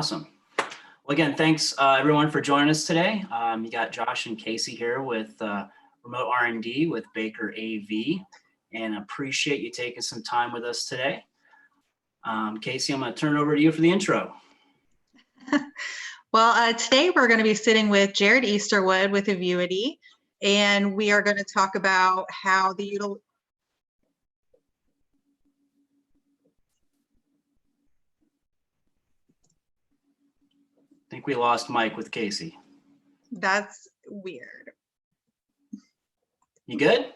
Awesome. Well, again, thanks everyone for joining us today. You got Josh and Casey here with Remote R&D with Baker AV, and appreciate you taking some time with us today. Casey, I'm going to turn it over to you for the intro. Well, today we're going to be sitting with Jarrod Easterwood with AVUITY, and we are going to talk about how the I think we lost Mike with Casey. That's weird. You good?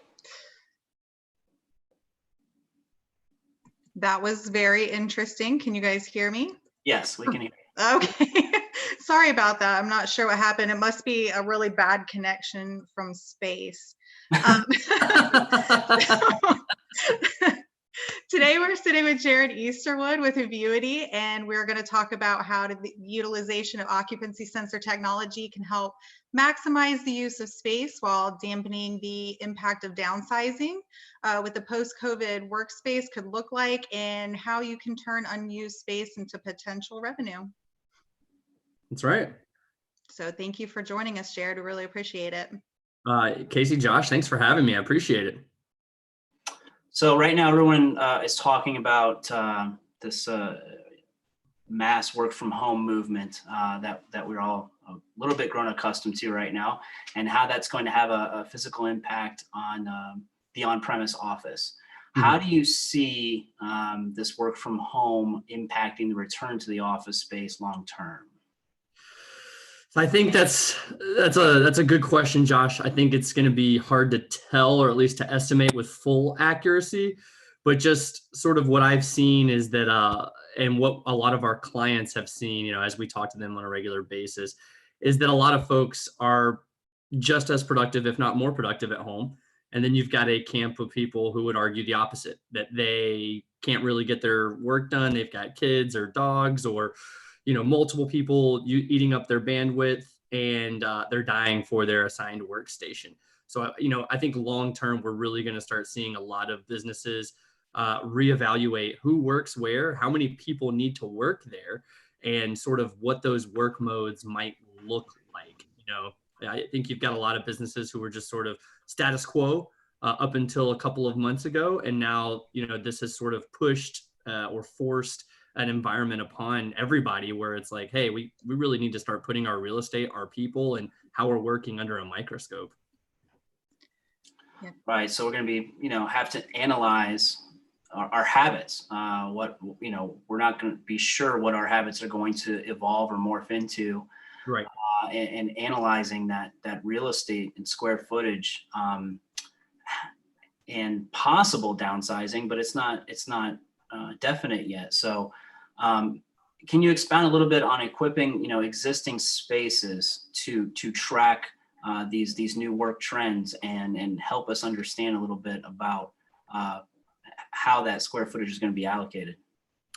That was very interesting. Can you guys hear me? Yes, we can hear you. Okay. Sorry about that. I'm not sure what happened. It must be a really bad connection from space. Today we're sitting with Jarrod Easterwood with AVUITY, and we're going to talk about how the utilization of occupancy sensor technology can help maximize the use of space while dampening the impact of downsizing, what the post-COVID workspace could look like, and how you can turn unused space into potential revenue. That's right. So thank you for joining us, Jarrod. We really appreciate it. Casey, Josh, thanks for having me. I appreciate it. So right now, everyone is talking about this mass work from home movement that we're all a little bit grown accustomed to right now, and how that's going to have a physical impact on the on-premise office. How do you see this work from home impacting the return to the office space long term? I think that's a good question, Josh. I think it's going to be hard to tell, or at least to estimate with full accuracy. But just sort of what I've seen is that, and what a lot of our clients have seen, as we talk to them on a regular basis, is that a lot of folks are just as productive, if not more productive, at home. And then you've got a camp of people who would argue the opposite, that they can't really get their work done. They've got kids or dogs or multiple people eating up their bandwidth, and they're dying for their assigned workstation. So, I think long-term, we're really going to start seeing a lot of businesses reevaluate who works where, how many people need to work there, and sort of what those work modes might look like. I think you've got a lot of businesses who were just sort of status quo up until a couple of months ago. And now, this has sort of pushed or forced an environment upon everybody where it's like, hey, we really need to start putting our real estate, our people, and how we're working under a microscope. Yeah. Right. So we're going to be, have to analyze our habits. We're not going to be sure what our habits are going to evolve or morph into. Right. And analyzing that real estate and square footage and possible downsizing, but it's not definite yet. So can you expound a little bit on equipping existing spaces to track these new work trends and help us understand a little bit about how that square footage is going to be allocated?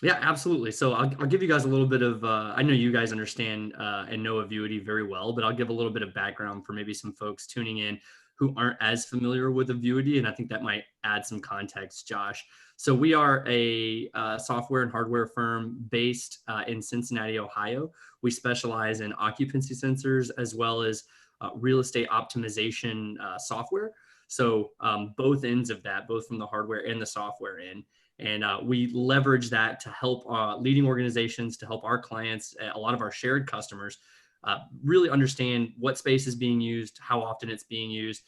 Yeah, absolutely. So I'll give you guys a little bit of, I know you guys understand and know AVUITY very well, but I'll give a little bit of background for maybe some folks tuning in who aren't as familiar with AVUITY, and I think that might add some context, Josh. So we are a software and hardware firm based in Cincinnati, Ohio. We specialize in occupancy sensors as well as real estate optimization software. So both ends of that, both from the hardware and the software end. And we leverage that to help leading organizations, to help our clients, a lot of our shared customers, really understand what space is being used, how often it's being used,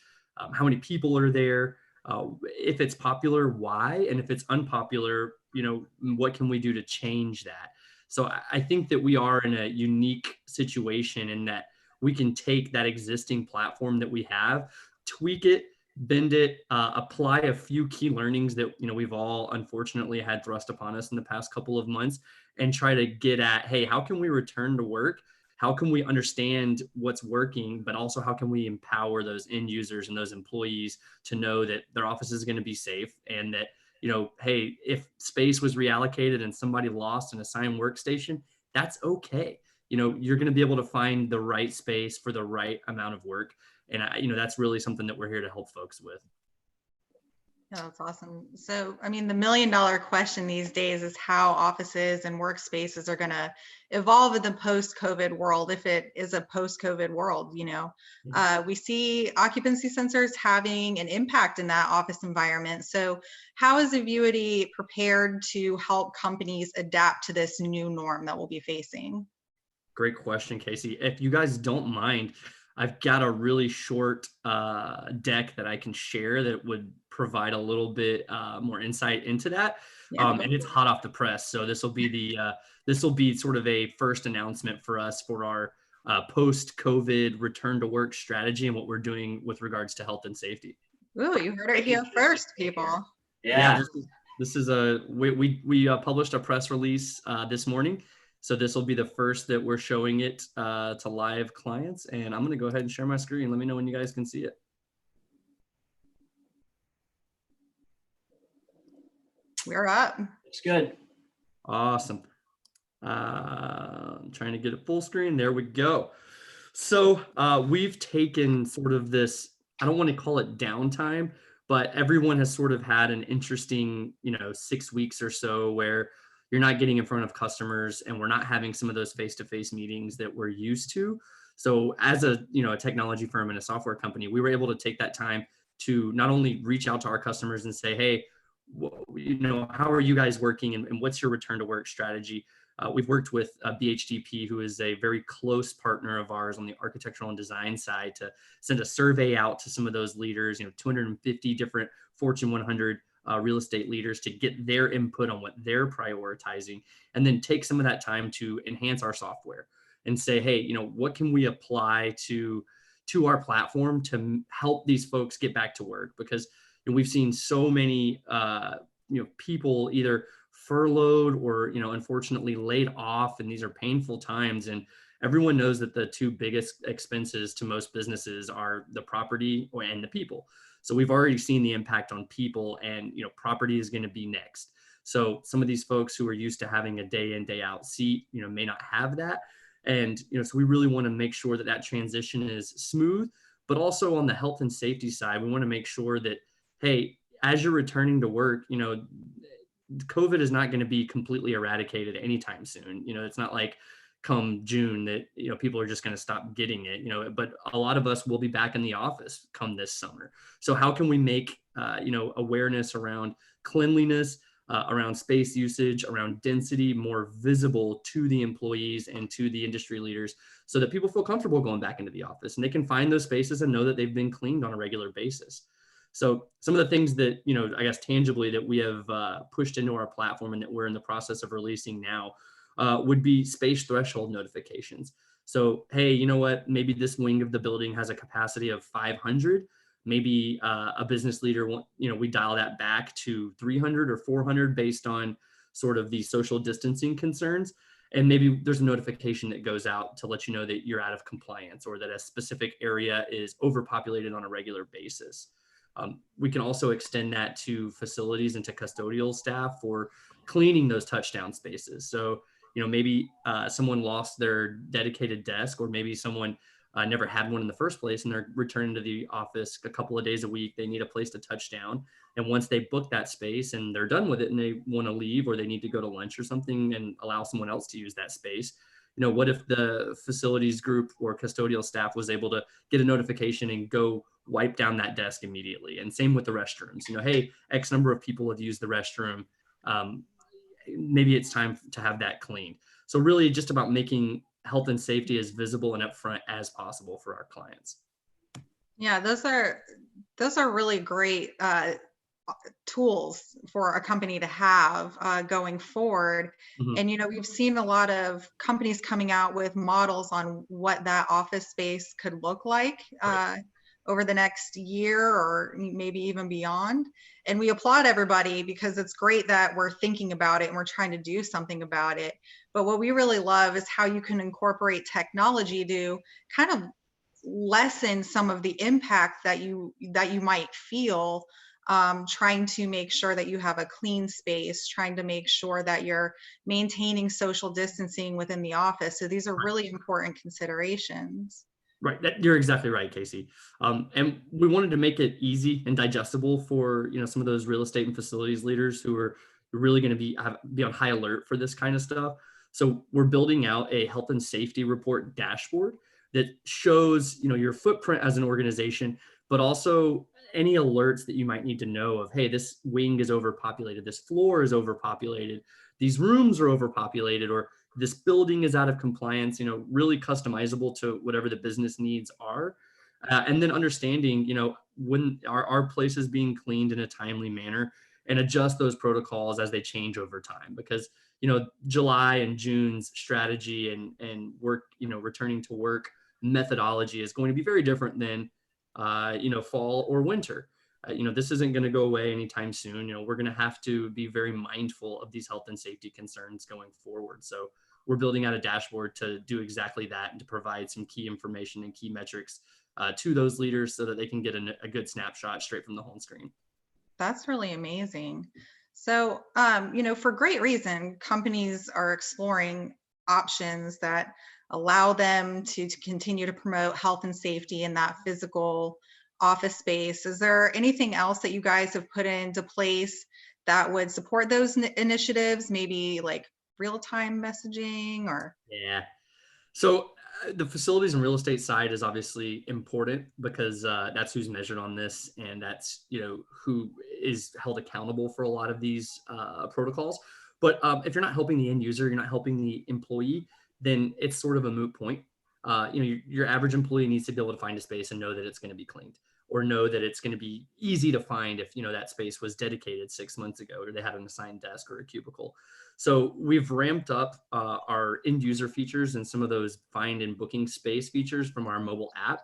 how many people are there, if it's popular, why, and if it's unpopular, what can we do to change that? So I think that we are in a unique situation in that we can take that existing platform that we have, tweak it, bend it, apply a few key learnings that we've all unfortunately had thrust upon us in the past couple of months, and try to get at, hey, how can we return to work? How can we understand what's working, but also how can we empower those end users and those employees to know that their office is going to be safe, and that, hey, if space was reallocated and somebody lost an assigned workstation, that's okay. You're going to be able to find the right space for the right amount of work. And that's really something that we're here to help folks with. Yeah, that's awesome. So, I mean, the $1 million question these days is how offices and workspaces are going to evolve in the post-COVID world, if it is a post-COVID world. We see occupancy sensors having an impact in that office environment. So, how is AVUITY prepared to help companies adapt to this new norm that we'll be facing? Great question, Casey. If you guys don't mind, I've got a really short deck that I can share that would provide a little bit more insight into that. Yeah. And it's hot off the press. So this will be sort of a first announcement for us for our post-COVID return to work strategy and what we're doing with regards to health and safety. Ooh, you heard it here first, people. Yeah. This is a we published a press release this morning. So this will be the first that we're showing it to live clients. And I'm going to go ahead and share my screen. Let me know when you guys can see it. We're up. It's good. Awesome. I'm trying to get it full screen. There we go. So we've taken sort of this, I don't want to call it downtime, but everyone has sort of had an interesting, 6 weeks or so where you're not getting in front of customers and we're not having some of those face-to-face meetings that we're used to. So as a technology firm and a software company, we were able to take that time to not only reach out to our customers and say, hey, how are you guys working and what's your return to work strategy? We've worked with BHDP, who is a very close partner of ours on the architectural and design side, to send a survey out to some of those leaders, 250 different Fortune 100 real estate leaders, to get their input on what they're prioritizing, and then take some of that time to enhance our software and say, hey, what can we apply to our platform to help these folks get back to work? Because we've seen so many people either furloughed or unfortunately laid off, and these are painful times. And everyone knows that the two biggest expenses to most businesses are the property and the people. So we've already seen the impact on people, and property is going to be next. So some of these folks who are used to having a day in, day out seat, may not have that. And so we really want to make sure that that transition is smooth. But also on the health and safety side, we want to make sure that, hey, as you're returning to work, COVID is not going to be completely eradicated anytime soon. It's not like come June that people are just going to stop getting it. But a lot of us will be back in the office come this summer. So how can we make awareness around cleanliness, around space usage, around density more visible to the employees and to the industry leaders, so that people feel comfortable going back into the office and they can find those spaces and know that they've been cleaned on a regular basis. So some of the things that, I guess tangibly that we have pushed into our platform and that we're in the process of releasing now would be space threshold notifications. So, hey, you know what, maybe this wing of the building has a capacity of 500. Maybe a business leader, we dial that back to 300 or 400 based on sort of the social distancing concerns. And maybe there's a notification that goes out to let you know that you're out of compliance or that a specific area is overpopulated on a regular basis. We can also extend that to facilities and to custodial staff for cleaning those touchdown spaces. So, maybe someone lost their dedicated desk, or maybe someone never had one in the first place and they're returning to the office a couple of days a week. They need a place to touch down. And once they book that space and they're done with it and they want to leave, or they need to go to lunch or something and allow someone else to use that space, what if the facilities group or custodial staff was able to get a notification and go wipe down that desk immediately? And same with the restrooms. Hey, X number of people have used the restroom. Maybe it's time to have that cleaned. So really just about making health and safety as visible and upfront as possible for our clients. Yeah, those are really great tools for a company to have going forward. Mm-hmm. And we've seen a lot of companies coming out with models on what that office space could look like over the next year or maybe even beyond. And we applaud everybody because it's great that we're thinking about it and we're trying to do something about it. But what we really love is how you can incorporate technology to kind of lessen some of the impact that you might feel trying to make sure that you have a clean space, trying to make sure that you're maintaining social distancing within the office. So these are really important considerations. Right. You're exactly right, Casey. And we wanted to make it easy and digestible for, some of those real estate and facilities leaders who are really going to be on high alert for this kind of stuff. So we're building out a health and safety report dashboard that shows, your footprint as an organization, but also any alerts that you might need to know of, hey, this wing is overpopulated, this floor is overpopulated, these rooms are overpopulated, or this building is out of compliance, really customizable to whatever the business needs are. And then understanding, when our place is being cleaned in a timely manner, and adjust those protocols as they change over time. Because, July and June's strategy and work, returning to work methodology is going to be very different than, fall or winter. This isn't going to go away anytime soon. We're going to have to be very mindful of these health and safety concerns going forward. So we're building out a dashboard to do exactly that and to provide some key information and key metrics to those leaders so that they can get a good snapshot straight from the home screen. That's really amazing. So, for great reason, companies are exploring options that allow them to continue to promote health and safety in that physical office space. Is there anything else that you guys have put into place that would support those initiatives? Maybe like real-time messaging or? Yeah. So the facilities and real estate side is obviously important because that's who's measured on this, and that's who is held accountable for a lot of these protocols. But if you're not helping the end user, you're not helping the employee, then it's sort of a moot point. Your average employee needs to be able to find a space and know that it's going to be cleaned, or know that it's going to be easy to find if that space was dedicated 6 months ago, or they had an assigned desk or a cubicle. So we've ramped up our end user features and some of those find and booking space features from our mobile app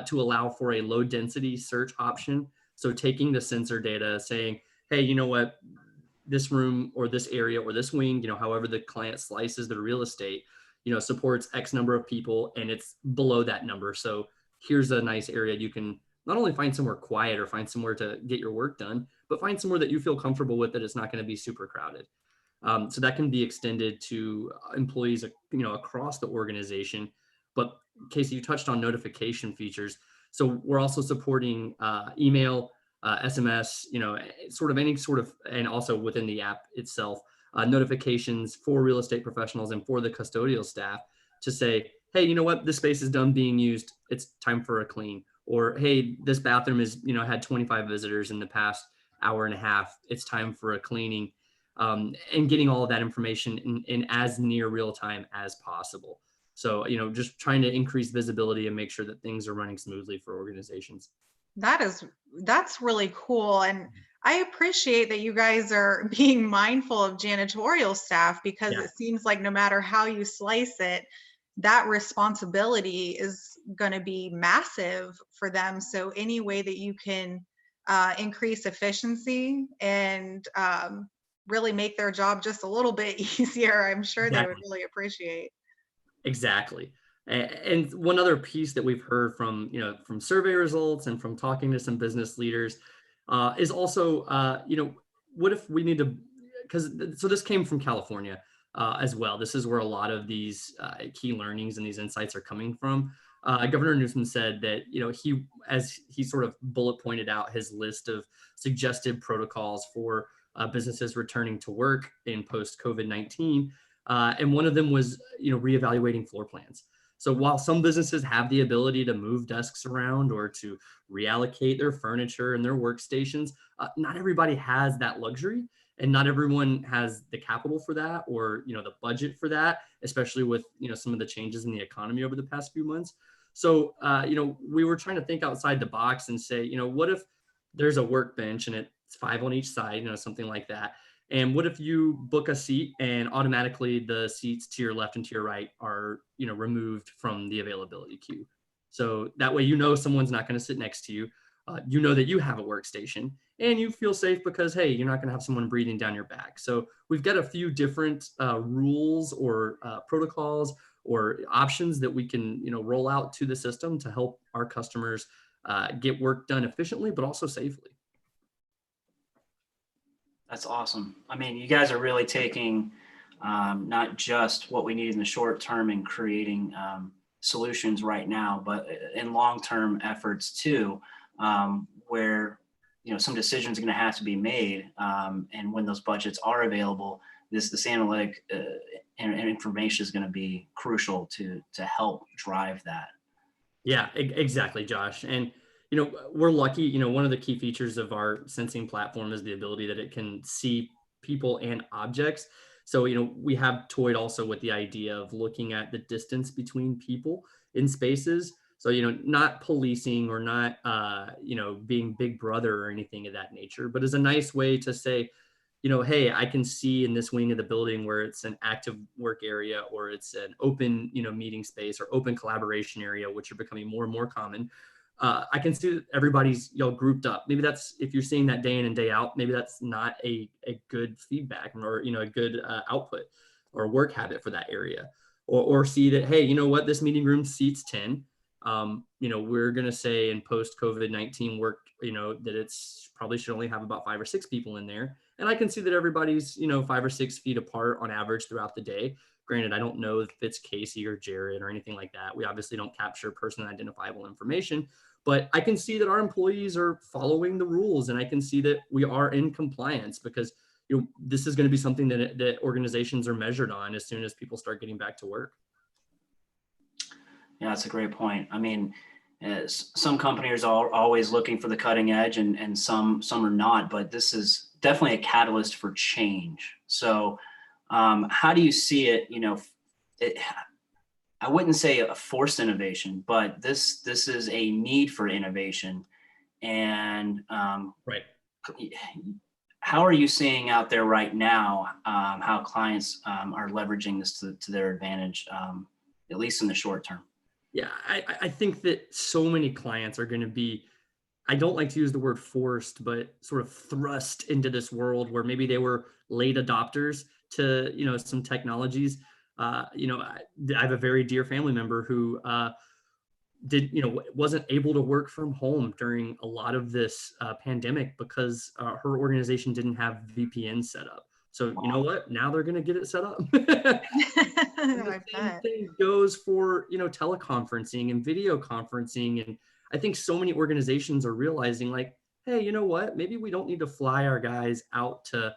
to allow for a low density search option. So taking the sensor data, saying, hey, you know what, this room or this area or this wing, however the client slices the real estate, supports X number of people and it's below that number. So here's a nice area you can not only find somewhere quiet or find somewhere to get your work done, but find somewhere that you feel comfortable with, that it's not going to be super crowded. So that can be extended to employees, across the organization. But Casey, you touched on notification features. So we're also supporting email, SMS, sort of any sort of, and also within the app itself, notifications for real estate professionals and for the custodial staff to say, hey, you know what, this space is done being used. It's time for a clean. Or, hey, this bathroom is, had 25 visitors in the past hour and a half. It's time for a cleaning. And getting all of that information in as near real time as possible. So, just trying to increase visibility and make sure that things are running smoothly for organizations. That's really cool. And I appreciate that you guys are being mindful of janitorial staff, because it seems like no matter how you slice it, that responsibility is going to be massive for them. So any way that you can increase efficiency and really make their job just a little bit easier, I'm sure they would really appreciate. Exactly. And one other piece that we've heard from, from survey results and from talking to some business leaders is also, what if we need to, so this came from California as well. This is where a lot of these key learnings and these insights are coming from. Governor Newsom said that, as he sort of bullet pointed out his list of suggested protocols for businesses returning to work in post-COVID-19. And one of them was, reevaluating floor plans. So while some businesses have the ability to move desks around or to reallocate their furniture and their workstations, not everybody has that luxury, and not everyone has the capital for that, or, the budget for that, especially with, some of the changes in the economy over the past few months. So, we were trying to think outside the box and say, what if there's a workbench and it's 5 on each side, something like that. And what if you book a seat and automatically the seats to your left and to your right are, removed from the availability queue? So that way, someone's not going to sit next to you. You know that you have a workstation and you feel safe because, hey, you're not going to have someone breathing down your back. So we've got a few different rules or protocols or options that we can, roll out to the system to help our customers get work done efficiently, but also safely. That's awesome. I mean, you guys are really taking not just what we need in the short term and creating solutions right now, but in long-term efforts too, where some decisions are going to have to be made, and when those budgets are available, this analytic and information is going to be crucial to help drive that. Yeah, exactly, Josh. And we're lucky. One of the key features of our sensing platform is the ability that it can see people and objects. So we have toyed also with the idea of looking at the distance between people in spaces. So not policing or not being Big Brother or anything of that nature, but as a nice way to say, hey, I can see in this wing of the building where it's an active work area or it's an open, meeting space or open collaboration area, which are becoming more and more common. I can see that everybody's grouped up. Maybe that's, if you're seeing that day in and day out, maybe that's not a good feedback or, a good output or work habit for that area. Or see that, hey, you know what, this meeting room seats 10. We're going to say in post COVID-19 work, that it's probably should only have about 5 or 6 people in there. And I can see that everybody's, 5 or 6 feet apart on average throughout the day. Granted, I don't know if it's Casey or Jarrod or anything like that. We obviously don't capture personally identifiable information, but I can see that our employees are following the rules, and I can see that we are in compliance, because this is going to be something that organizations are measured on as soon as people start getting back to work. Yeah, that's a great point. I mean, some companies are always looking for the cutting edge, and some are not, but this is definitely a catalyst for change. So how do you see it? I wouldn't say a forced innovation, but this is a need for innovation. And right. How are you seeing out there right now how clients are leveraging this to their advantage, at least in the short term? Yeah, I think that so many clients are going to be, I don't like to use the word forced, but sort of thrust into this world where maybe they were late adopters to, some technologies. I have a very dear family member who wasn't able to work from home during a lot of this pandemic because her organization didn't have VPN set up. So you know what? Now they're going to get it set up. The same thing goes for teleconferencing and video conferencing, and I think so many organizations are realizing, like, hey, you know what? Maybe we don't need to fly our guys out to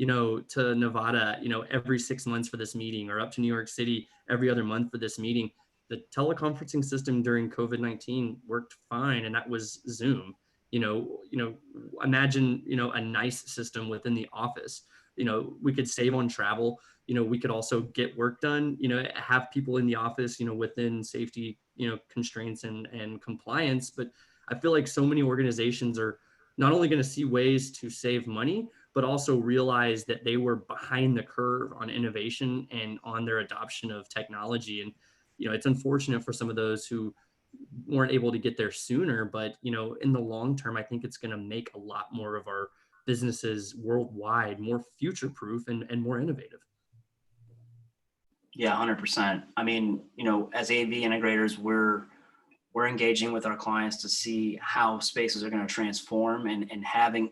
Nevada, every 6 months for this meeting, or up to New York City every other month for this meeting. The teleconferencing system during COVID-19 worked fine, and that was Zoom. Imagine a nice system within the office. We could save on travel. We could also get work done, have people in the office, within safety, constraints and compliance. But I feel like so many organizations are not only going to see ways to save money, but also realize that they were behind the curve on innovation and on their adoption of technology. And, it's unfortunate for some of those who weren't able to get there sooner, but, in the long term, I think it's going to make a lot more of our businesses worldwide more future-proof and more innovative. Yeah, 100%. I mean, as AV integrators, we're engaging with our clients to see how spaces are going to transform, and having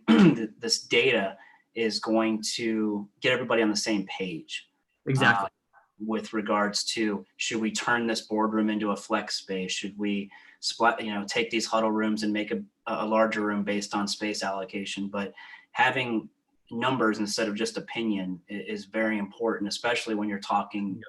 this data is going to get everybody on the same page. Exactly. With regards to, should we turn this boardroom into a flex space? Should we take these huddle rooms and make a larger room based on space allocation? But having numbers instead of just opinion is very important, especially when you're talking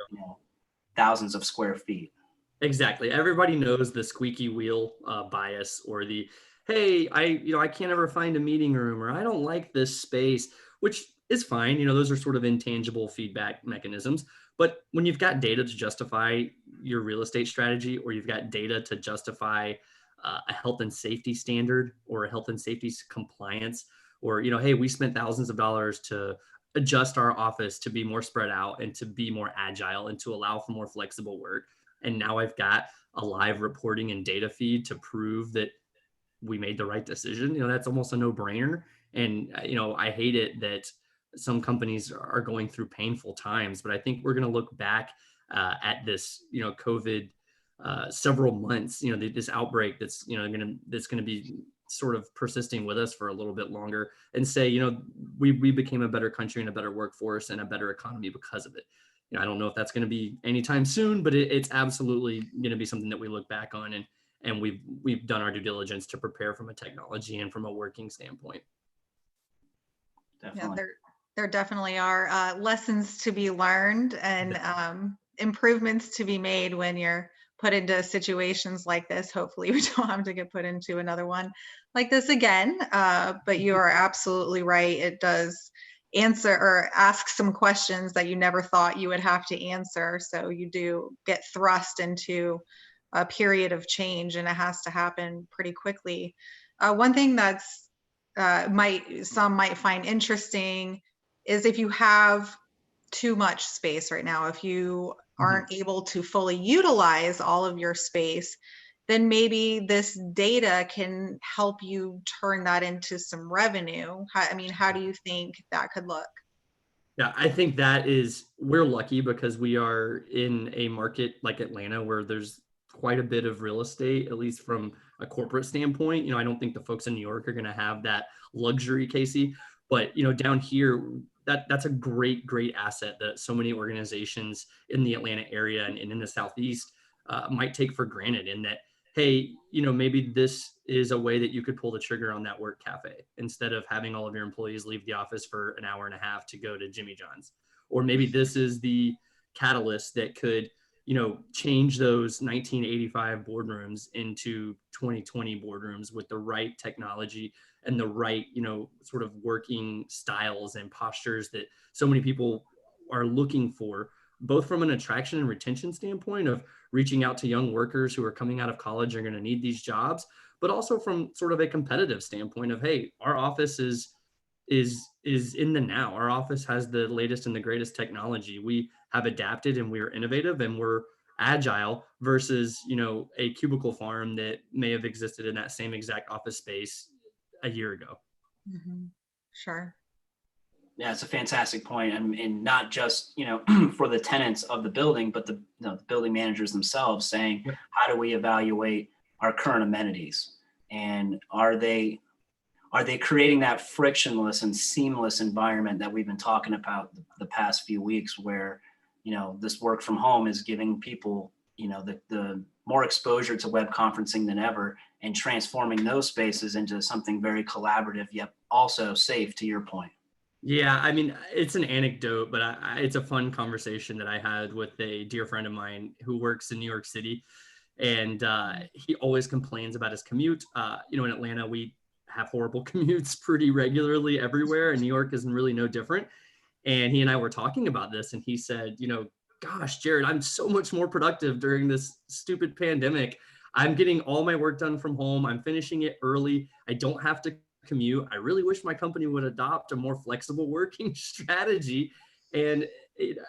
thousands of square feet. Exactly. Everybody knows the squeaky wheel bias, or the, hey, I can't ever find a meeting room, or I don't like this space, which is fine. Those are sort of intangible feedback mechanisms. But when you've got data to justify your real estate strategy, or you've got data to justify a health and safety standard or a health and safety compliance, or, hey, we spent thousands of dollars to adjust our office to be more spread out and to be more agile and to allow for more flexible work. And now I've got a live reporting and data feed to prove that we made the right decision. That's almost a no-brainer. And, I hate it that some companies are going through painful times, but I think we're going to look back at this, COVID several months, this outbreak that's, going to be sort of persisting with us for a little bit longer, and say, we became a better country and a better workforce and a better economy because of it. I don't know if that's going to be anytime soon, but it's absolutely going to be something that we look back on, and we've done our due diligence to prepare from a technology and from a working standpoint. Definitely. Yeah, there definitely are lessons to be learned and improvements to be made when you're put into situations like this. Hopefully we don't have to get put into another one like this again. But you are absolutely right. It does answer or ask some questions that you never thought you would have to answer. So you do get thrust into a period of change, and it has to happen pretty quickly. One thing that's some might find interesting is if you have too much space right now, if you aren't able to fully utilize all of your space, then maybe this data can help you turn that into some revenue. How do you think that could look? Yeah, I think we're lucky because we are in a market like Atlanta where there's quite a bit of real estate, at least from a corporate standpoint. I don't think the folks in New York are going to have that luxury, Casey, but down here, that's a great asset that so many organizations in the Atlanta area and in the Southeast might take for granted, in that, hey, maybe this is a way that you could pull the trigger on that work cafe instead of having all of your employees leave the office for an hour and a half to go to Jimmy John's. Or maybe this is the catalyst that could, change those 1985 boardrooms into 2020 boardrooms with the right technology and the right, sort of working styles and postures that so many people are looking for, both from an attraction and retention standpoint of reaching out to young workers who are coming out of college are going to need these jobs, but also from sort of a competitive standpoint of, hey, our office is in the now. Our office has the latest and the greatest technology. We have adapted and we're innovative and we're agile versus, a cubicle farm that may have existed in that same exact office space a year ago. Mm-hmm. Sure. Yeah, it's a fantastic point, and not just for the tenants of the building, but the building managers themselves saying, Yep. How do we evaluate our current amenities, and are they creating that frictionless and seamless environment that we've been talking about the past few weeks, where this work from home is giving people the more exposure to web conferencing than ever, and transforming those spaces into something very collaborative yet also safe, to your point. Yeah, I mean, it's an anecdote, but it's a fun conversation that I had with a dear friend of mine who works in New York City. And he always complains about his commute. In Atlanta, we have horrible commutes pretty regularly everywhere, and New York isn't really no different. And he and I were talking about this, and he said, gosh, Jarrod, I'm so much more productive during this stupid pandemic. I'm getting all my work done from home. I'm finishing it early. I don't have to commute. I really wish my company would adopt a more flexible working strategy. And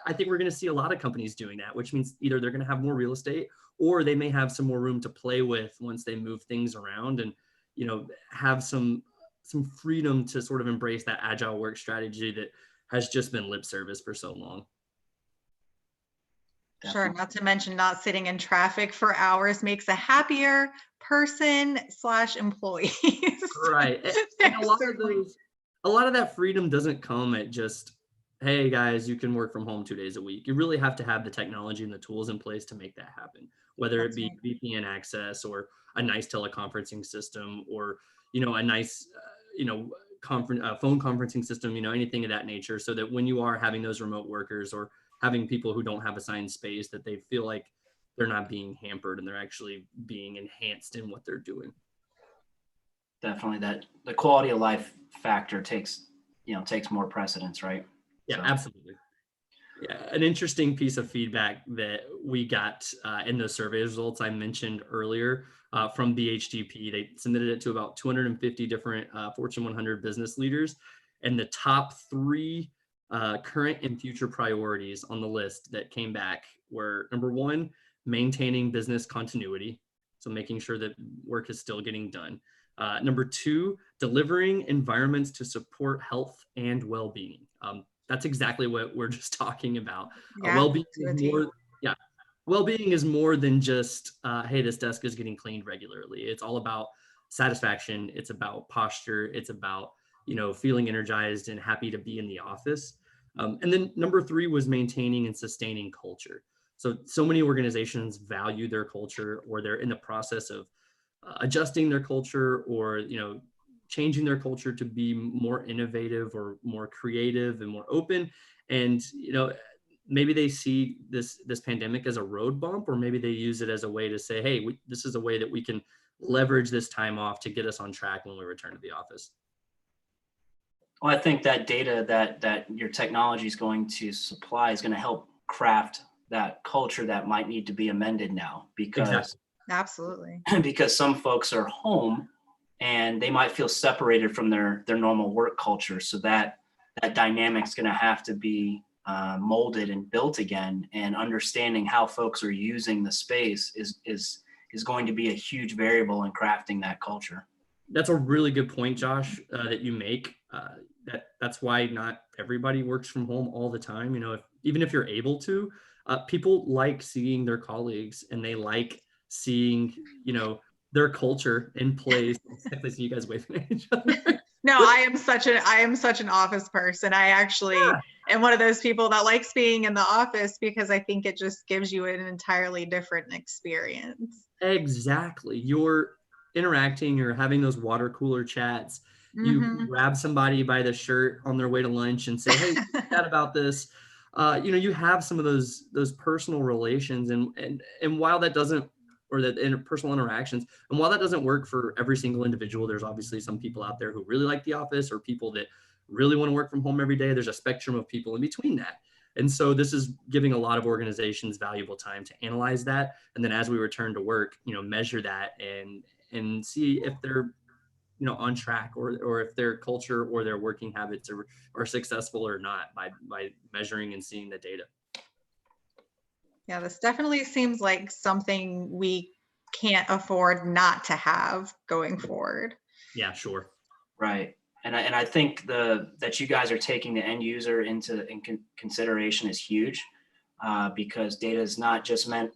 I think we're going to see a lot of companies doing that, which means either they're going to have more real estate or they may have some more room to play with once they move things around and, have some freedom to sort of embrace that agile work strategy that has just been lip service for so long. Sure. Not to mention not sitting in traffic for hours makes a happier person/employee. Right. And a lot of that freedom doesn't come at just, hey guys, you can work from home 2 days a week. You really have to have the technology and the tools in place to make that happen, whether it be VPN access or a nice teleconferencing system or, a nice, phone conferencing system, anything of that nature, so that when you are having those remote workers or having people who don't have assigned space, that they feel like they're not being hampered and they're actually being enhanced in what they're doing. Definitely, that the quality of life factor takes more precedence, right? Yeah, absolutely. Yeah, an interesting piece of feedback that we got in the survey results I mentioned earlier from BHGP. They submitted it to about 250 different Fortune 100 business leaders, and the top 3 current and future priorities on the list that came back were: number 1, maintaining business continuity, so making sure that work is still getting done. Number 2, delivering environments to support health and well-being. That's exactly what we're just talking about. Yeah, well-being is more than just, hey, this desk is getting cleaned regularly. It's all about satisfaction. It's about posture. It's about, feeling energized and happy to be in the office. And then number 3 was maintaining and sustaining culture. So many organizations value their culture, or they're in the process of adjusting their culture, or, changing their culture to be more innovative or more creative and more open. And, maybe they see this pandemic as a road bump, or maybe they use it as a way to say, hey, this is a way that we can leverage this time off to get us on track when we return to the office. Well, I think that data that your technology is going to supply is going to help craft that culture that might need to be amended now, because Exactly. Absolutely. because some folks are home and they might feel separated from their normal work culture. So that dynamic is going to have to be molded and built again, and understanding how folks are using the space is going to be a huge variable in crafting that culture. That's a really good point, Josh, that you make. That's why not everybody works from home all the time. Even if you're able to, people like seeing their colleagues, and they like seeing, their culture in place. I see you guys waving at each other. No, I am such an office person. I actually am one of those people that likes being in the office, because I think it just gives you an entirely different experience. Exactly. You're interacting, you're having those water cooler chats. You Mhm. grab somebody by the shirt on their way to lunch and say, hey, chat about this. You have some of those personal relations, and while that doesn't, or that interpersonal interactions, and while that doesn't work for every single individual, there's obviously some people out there who really like the office, or people that really want to work from home every day. There's a spectrum of people in between that. And so this is giving a lot of organizations valuable time to analyze that. And then as we return to work, measure that and see if they're, on track, or if their culture or their working habits are successful or not, by measuring and seeing the data. Yeah, this definitely seems like something we can't afford not to have going forward. Yeah, sure. Right. And I think that you guys are taking the end user into consideration is huge, because data is not just meant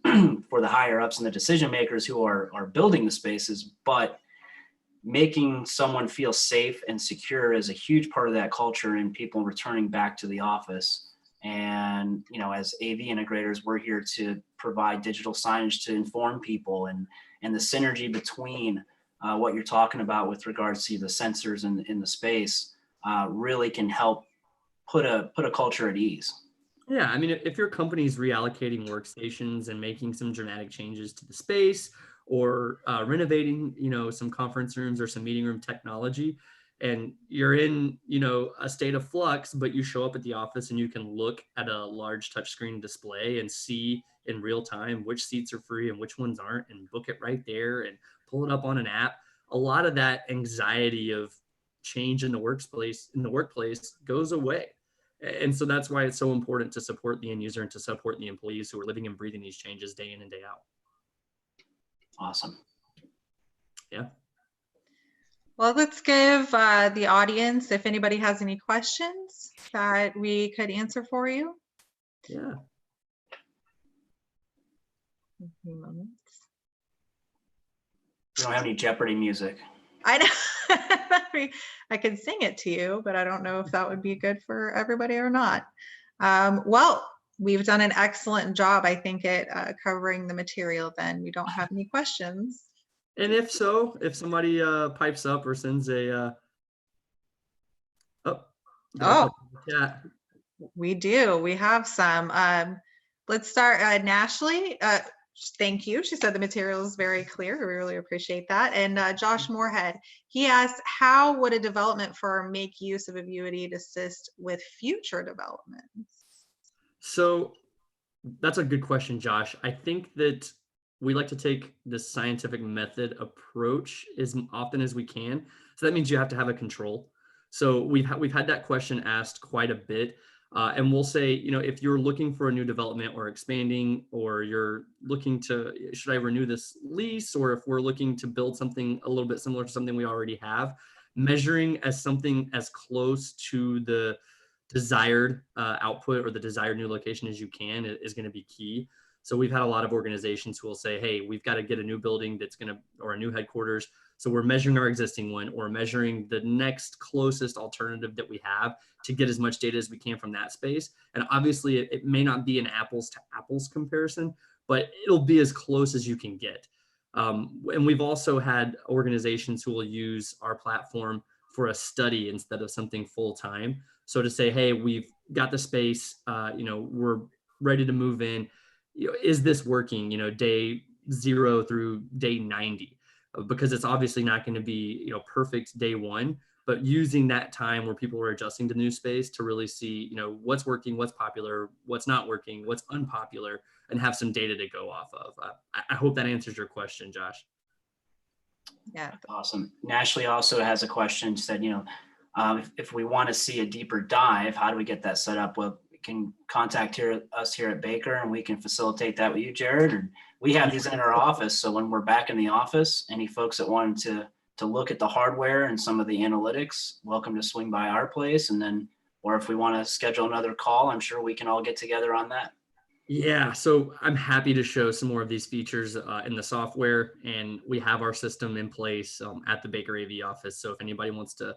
for the higher ups and the decision makers who are building the spaces, but making someone feel safe and secure is a huge part of that culture, and people returning back to the office. And, as AV integrators, we're here to provide digital signage to inform people, and the synergy between what you're talking about with regards to the sensors in the space really can help put a culture at ease. Yeah, I mean, if your company's reallocating workstations and making some dramatic changes to the space, or renovating, some conference rooms or some meeting room technology, and you're in, a state of flux, but you show up at the office and you can look at a large touchscreen display and see in real time which seats are free and which ones aren't, and book it right there and pull it up on an app. A lot of that anxiety of change in the workplace goes away. And so that's why it's so important to support the end user and to support the employees who are living and breathing these changes day in and day out. Awesome. Yeah. Well, let's give the audience, if anybody has any questions that we could answer for you. Yeah. A few moments. We don't have any Jeopardy music. I know. I could sing it to you, but I don't know if that would be good for everybody or not. Well, we've done an excellent job, I think, at covering the material. Then we don't have any questions. And if somebody pipes up or sends a chat. We do. We have some. Let's start. Nashley, thank you. She said the material is very clear. We really appreciate that. And Josh Moorhead, he asked, how would a development firm make use of AVUITY to assist with future developments? So that's a good question, Josh. I think that we like to take this scientific method approach as often as we can. So that means you have to have a control. So we've had that question asked quite a bit. And we'll say, if you're looking for a new development or expanding, or you're looking to, should I renew this lease? Or if we're looking to build something a little bit similar to something we already have, measuring as something as close to the desired output or the desired new location as you can is going to be key. So we've had a lot of organizations who will say, hey, we've got to get a new building or a new headquarters. So we're measuring our existing one or measuring the next closest alternative that we have to get as much data as we can from that space. And obviously it may not be an apples to apples comparison, but it'll be as close as you can get. And we've also had organizations who will use our platform for a study instead of something full time. So to say, hey, we've got the space, we're ready to move in. Is this working, day 0 through day 90? Because it's obviously not going to be, perfect day 1, but using that time where people are adjusting to the new space to really see, what's working, what's popular, what's not working, what's unpopular, and have some data to go off of. I hope that answers your question, Josh. Yeah. Awesome. Ashley also has a question. Said, if we want to see a deeper dive, how do we get that set up? Well, we can contact us here at Baker, and we can facilitate that with you, Jarrod. And we have these in our office. So when we're back in the office, any folks that wanted to look at the hardware and some of the analytics, welcome to swing by our place. And then, or if we want to schedule another call, I'm sure we can all get together on that. Yeah, so I'm happy to show some more of these features in the software, and we have our system in place at the Baker AV office. So if anybody wants to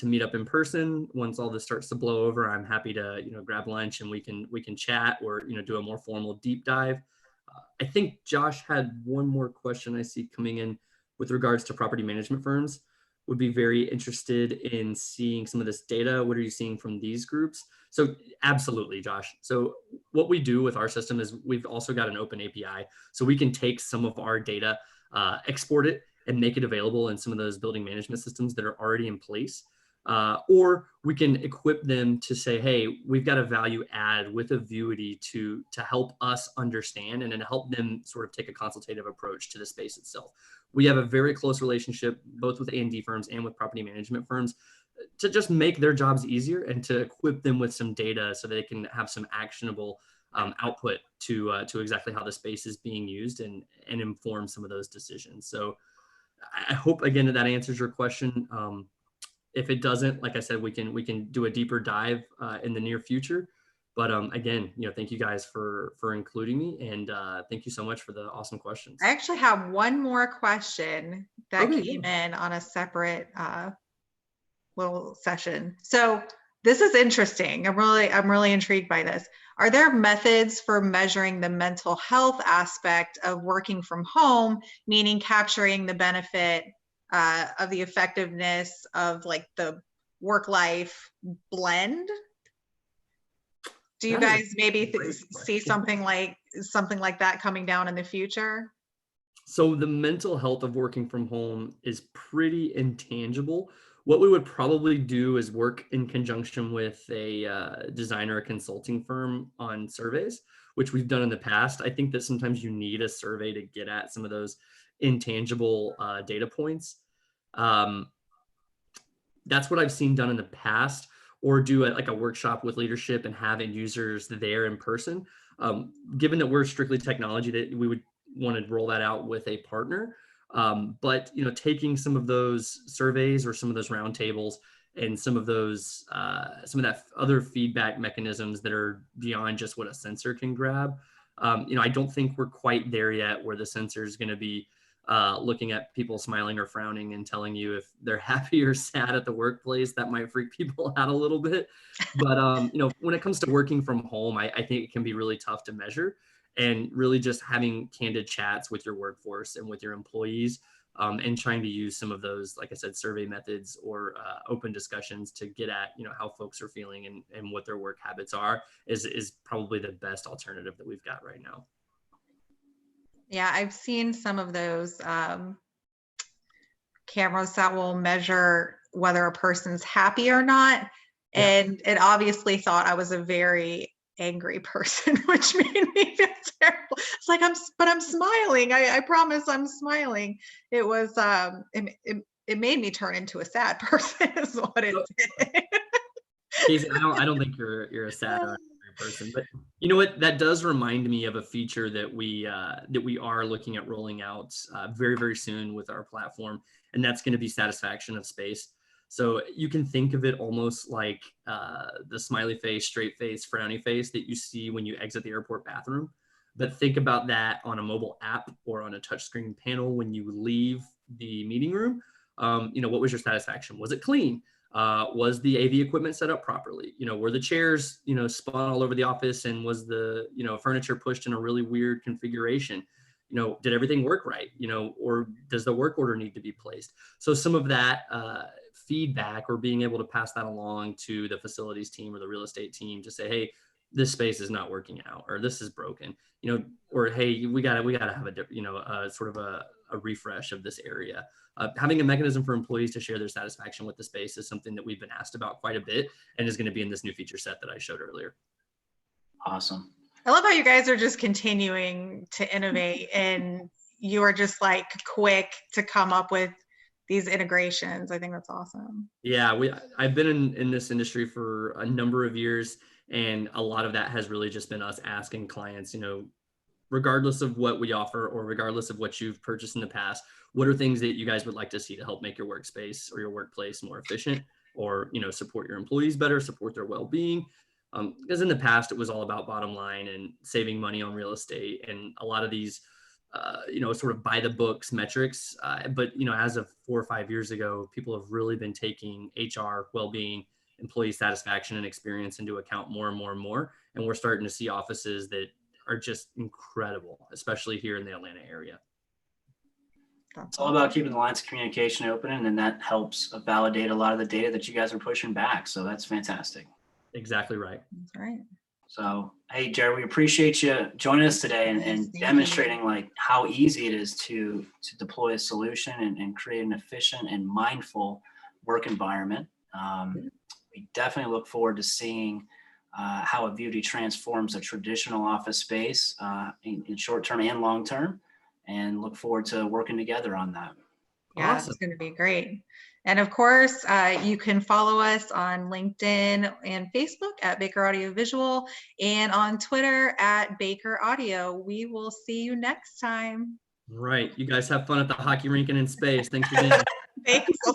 meet up in person once all this starts to blow over, I'm happy to grab lunch and we can chat or do a more formal deep dive. I think Josh had one more question I see coming in with regards to property management firms. Would be very interested in seeing some of this data. What are you seeing from these groups? So absolutely, Josh. So what we do with our system is we've also got an open API. So we can take some of our data, export it, and make it available in some of those building management systems that are already in place. Or we can equip them to say, hey, we've got a value add with AVUITY to help us understand and then help them sort of take a consultative approach to the space itself. We have a very close relationship both with A&D firms and with property management firms to just make their jobs easier and to equip them with some data so they can have some actionable output to exactly how the space is being used and inform some of those decisions. So I hope, again, that answers your question. If it doesn't, like I said, we can do a deeper dive in the near future. But again, thank you guys for including me, and thank you so much for the awesome questions. I actually have one more question that came in on a separate little session. So this is interesting. I'm really intrigued by this. Are there methods for measuring the mental health aspect of working from home, meaning capturing the benefit of the effectiveness of like the work-life blend? Do you guys maybe see something like that coming down in the future? So the mental health of working from home is pretty intangible. What we would probably do is work in conjunction with a designer, a consulting firm on surveys, which we've done in the past. I think that sometimes you need a survey to get at some of those intangible data points. That's what I've seen done in the past, or do like a workshop with leadership and have end users there in person. Given that we're strictly technology, that we would want to roll that out with a partner. But taking some of those surveys or some of those roundtables and some of that other feedback mechanisms that are beyond just what a sensor can grab. I don't think we're quite there yet where the sensor is going to be looking at people smiling or frowning and telling you if they're happy or sad at the workplace. That might freak people out a little bit. But when it comes to working from home, I think it can be really tough to measure. And really just having candid chats with your workforce and with your employees, and trying to use some of those, like I said, survey methods or open discussions to get at how folks are feeling and what their work habits are is probably the best alternative that we've got right now. Yeah, I've seen some of those cameras that will measure whether a person's happy or not. Yeah. And it obviously thought I was a very angry person, which made me feel terrible. It's like, but I'm smiling. I promise I'm smiling. It was, it made me turn into a sad person is what it did. Casey, I don't think you're a sad or angry person, but you know what? That does remind me of a feature that we are looking at rolling out very, very soon with our platform, and that's going to be satisfaction of space. So you can think of it almost like the smiley face, straight face, frowny face that you see when you exit the airport bathroom. But think about that on a mobile app or on a touchscreen panel when you leave the meeting room. What was your satisfaction? Was it clean? Was the AV equipment set up properly? Were the chairs, spun all over the office, and was the, furniture pushed in a really weird configuration? Did everything work right? Or does the work order need to be placed? So some of that feedback, or being able to pass that along to the facilities team or the real estate team to say, hey, this space is not working out, or this is broken, or hey, we gotta have a sort of a refresh of this area. Having a mechanism for employees to share their satisfaction with the space is something that we've been asked about quite a bit, and is going to be in this new feature set that I showed earlier. Awesome. I love how you guys are just continuing to innovate, and you are just like quick to come up with these integrations. I think that's awesome. Yeah, I've been in this industry for a number of years, and a lot of that has really just been us asking clients, regardless of what we offer or regardless of what you've purchased in the past, what are things that you guys would like to see to help make your workspace or your workplace more efficient, or support your employees better, support their well-being? Because in the past it was all about bottom line and saving money on real estate, and a lot of these sort of by the books metrics. But as of 4 or 5 years ago, people have really been taking HR, well-being, employee satisfaction, and experience into account more and more and more. And we're starting to see offices that are just incredible, especially here in the Atlanta area. It's all about keeping the lines of communication open, and then that helps validate a lot of the data that you guys are pushing back. So that's fantastic. Exactly right. That's right. So, hey, Jarrod, we appreciate you joining us today and demonstrating like how easy it is to deploy a solution and create an efficient and mindful work environment. We definitely look forward to seeing how AVUITY transforms a traditional office space in short term and long term, and look forward to working together on that. Yeah, Awesome. It's going to be great. And of course, you can follow us on LinkedIn and Facebook at Baker Audio Visual, and on Twitter at Baker Audio. We will see you next time. Right. You guys have fun at the hockey rink and in space. Thanks again. Thanks.